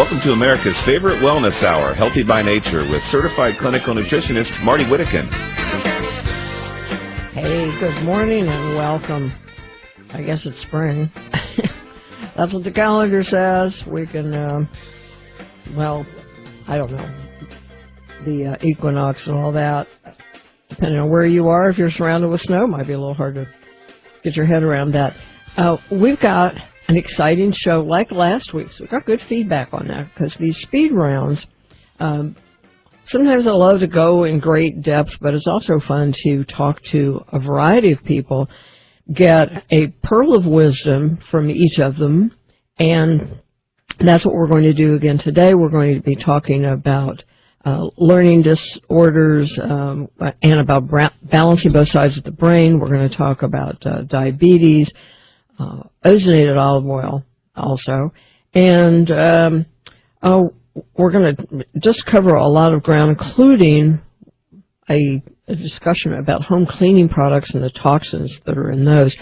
Welcome to America's favorite wellness hour, Healthy by Nature, with certified clinical nutritionist Marty Whittakin. Hey, good morning and welcome. I guess it's spring. That's what the calendar says. We can, I don't know, the equinox and all that. Depending on where you are, if you're surrounded with snow, it might be a little hard to get your head around that. We've got an exciting show like last week's. We got good feedback on that because these speed rounds, sometimes I love to go in great depth, but it's also fun to talk to a variety of people, get a pearl of wisdom from each of them, and that's what we're going to do again today. We're going to be talking about learning disorders and about balancing both sides of the brain. We're going to talk about diabetes, ozonated olive oil also, and we're going to just cover a lot of ground, including a discussion about home cleaning products and the toxins that are in those.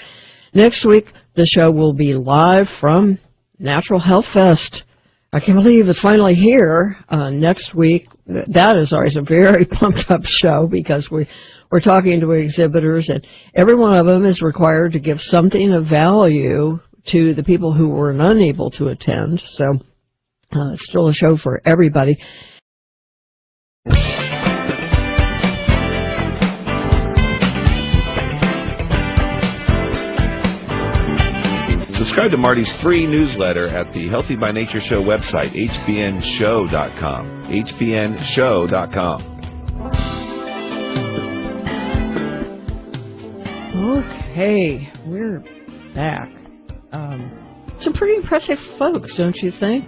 Next week, the show will be live from Natural Health Fest. I can't believe it's finally here. Next week, that is always a very pumped-up show because we're talking to exhibitors, and every one of them is required to give something of value to the people who were unable to attend. So it's still a show for everybody. Subscribe to Marty's free newsletter at the Healthy by Nature Show website, hbnshow.com, hbnshow.com. Okay, we're back. Some pretty impressive folks, don't you think?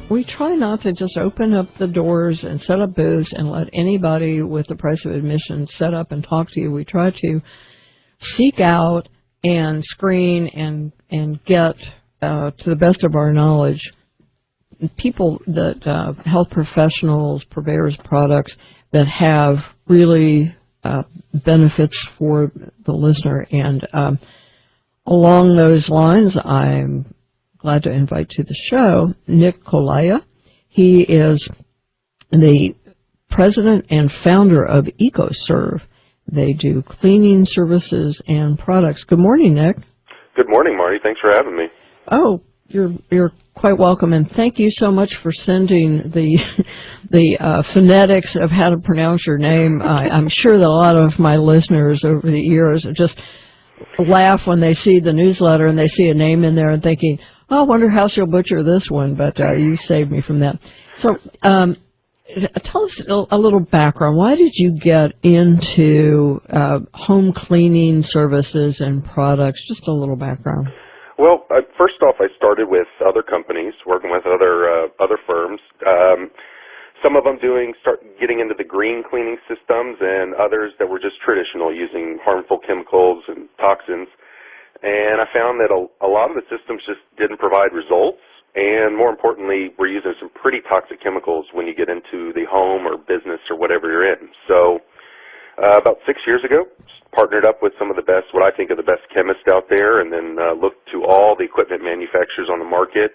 We try not to just open up the doors and set up booths and let anybody with the price of admission set up and talk to you. We try to seek out and screen and get, to the best of our knowledge, people that, health professionals, purveyors of products that have really benefits for the listener. And along those lines, I'm glad to invite to the show Nick Colaya. He is the president and founder of EcoServe. They do cleaning services and products. Good morning, Nick. Good morning, Marty. Thanks for having me. Oh, you're quite welcome, and thank you so much for sending the phonetics of how to pronounce your name. I'm sure that a lot of my listeners over the years just laugh when they see the newsletter and they see a name in there and thinking, oh, I wonder how she'll butcher this one, but you saved me from that. So tell us a little background. Why did you get into home cleaning services and products? Just a little background. Well, first off, I started with other companies, working with other firms. Some of them start getting into the green cleaning systems, and others that were just traditional, using harmful chemicals and toxins. And I found that a lot of the systems just didn't provide results. And more importantly, we're using some pretty toxic chemicals when you get into the home or business or whatever you're in. So about 6 years ago, partnered up with some of the best, what I think are the best chemists out there, and then looked to all the equipment manufacturers on the market.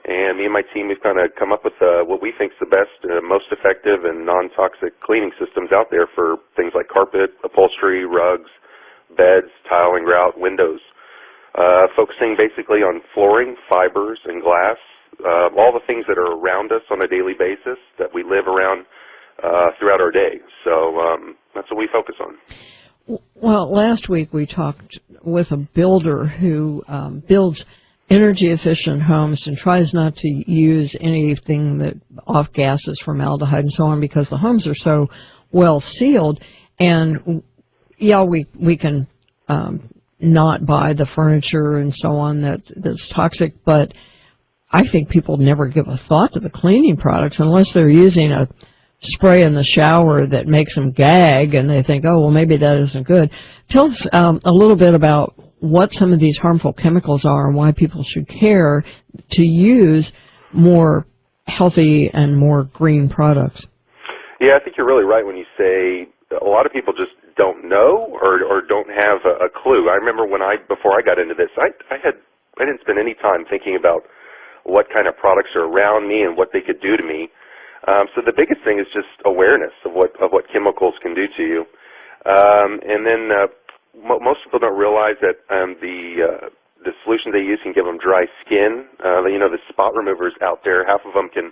And me and my team, we've kind of come up with what we think is the best, most effective, and non-toxic cleaning systems out there for things like carpet, upholstery, rugs, beds, tiling, grout, windows. Focusing basically on flooring, fibers, and glass, all the things that are around us on a daily basis that we live around throughout our day. So that's what we focus on. Well, last week we talked with a builder who builds energy-efficient homes and tries not to use anything that off-gases, formaldehyde, and so on, because the homes are so well sealed. And yeah, we can not buy the furniture and so on that's toxic, but I think people never give a thought to the cleaning products unless they're using a spray in the shower that makes them gag, and they think, oh, well, maybe that isn't good. Tell us a little bit about what some of these harmful chemicals are and why people should care to use more healthy and more green products. Yeah, I think you're really right when you say a lot of people just don't know or don't have a clue. I remember before I got into this, I didn't spend any time thinking about what kind of products are around me and what they could do to me. So the biggest thing is just awareness of what chemicals can do to you. And then most people don't realize that the solutions they use can give them dry skin. The spot removers out there, half of them can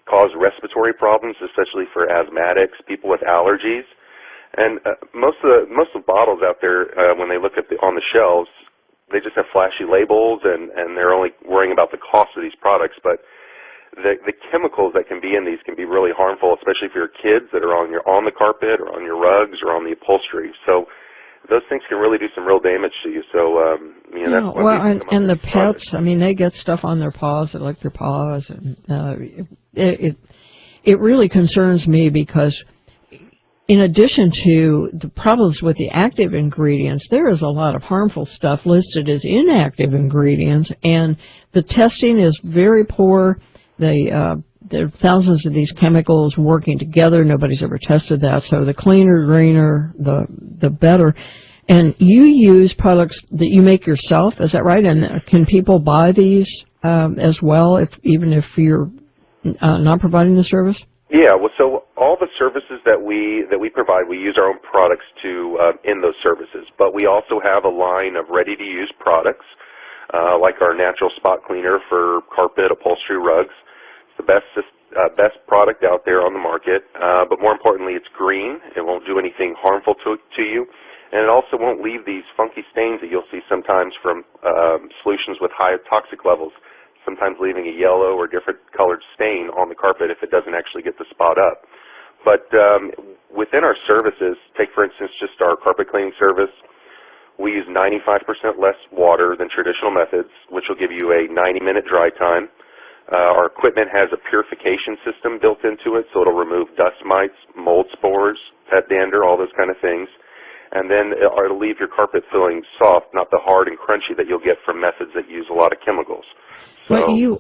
cause respiratory problems, especially for asthmatics, people with allergies. And most of the bottles out there, when they look at on the shelves, they just have flashy labels, and they're only worrying about the cost of these products. But the chemicals that can be in these can be really harmful, especially for your kids that are on the carpet or on your rugs or on the upholstery. So those things can really do some real damage to you. So that's and the pets. I mean, they get stuff on their paws. They lick their paws, and it really concerns me because, in addition to the problems with the active ingredients, there is a lot of harmful stuff listed as inactive ingredients, and the testing is very poor. There are thousands of these chemicals working together. Nobody's ever tested that, so the cleaner, greener, the better. And you use products that you make yourself, is that right? And can people buy these as well, even if you're not providing the service? Yeah, well, so all the services that we provide, we use our own products in those services. But we also have a line of ready-to-use products, like our natural spot cleaner for carpet, upholstery, rugs. It's the best product out there on the market. But more importantly, it's green. It won't do anything harmful to you, and it also won't leave these funky stains that you'll see sometimes from solutions with high toxic levels, sometimes leaving a yellow or different colored stain on the carpet if it doesn't actually get the spot up. But within our services, take for instance just our carpet cleaning service, we use 95% less water than traditional methods, which will give you a 90-minute dry time. Our equipment has a purification system built into it, so it'll remove dust mites, mold spores, pet dander, all those kind of things. And then it'll leave your carpet feeling soft, not the hard and crunchy that you'll get from methods that use a lot of chemicals. Well, you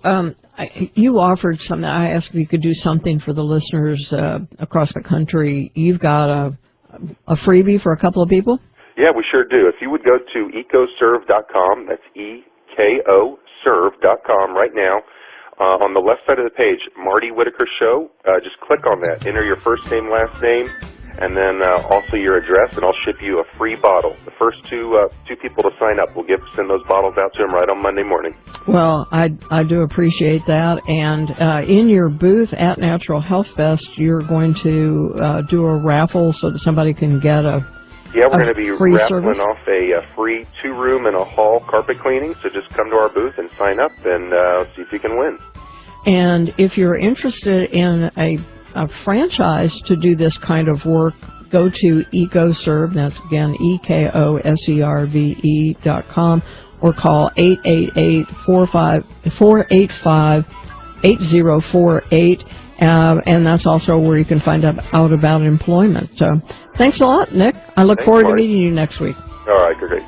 offered something. I asked if you could do something for the listeners across the country. You've got a freebie for a couple of people? Yeah, we sure do. If you would go to ecoserve.com, that's ecoserve.com right now, on the left side of the page, Marty Whitaker Show, just click on that. Enter your first name, last name, and then also your address, and I'll ship you a free bottle. The first two people to sign up, we'll send those bottles out to them right on Monday morning. Well, I do appreciate that. And in your booth at Natural Health Fest, you're going to do a raffle so that somebody can get we're going to be raffling service off a free 2-room and a hall carpet cleaning, so just come to our booth and sign up and see if you can win. And if you're interested in a franchise to do this kind of work, go to EcoServe, that's again EKOSERVE.com, or call 888-485-8048, and that's also where you can find out about employment. Thanks a lot, Nick. I look forward to meeting you next week. All right, great.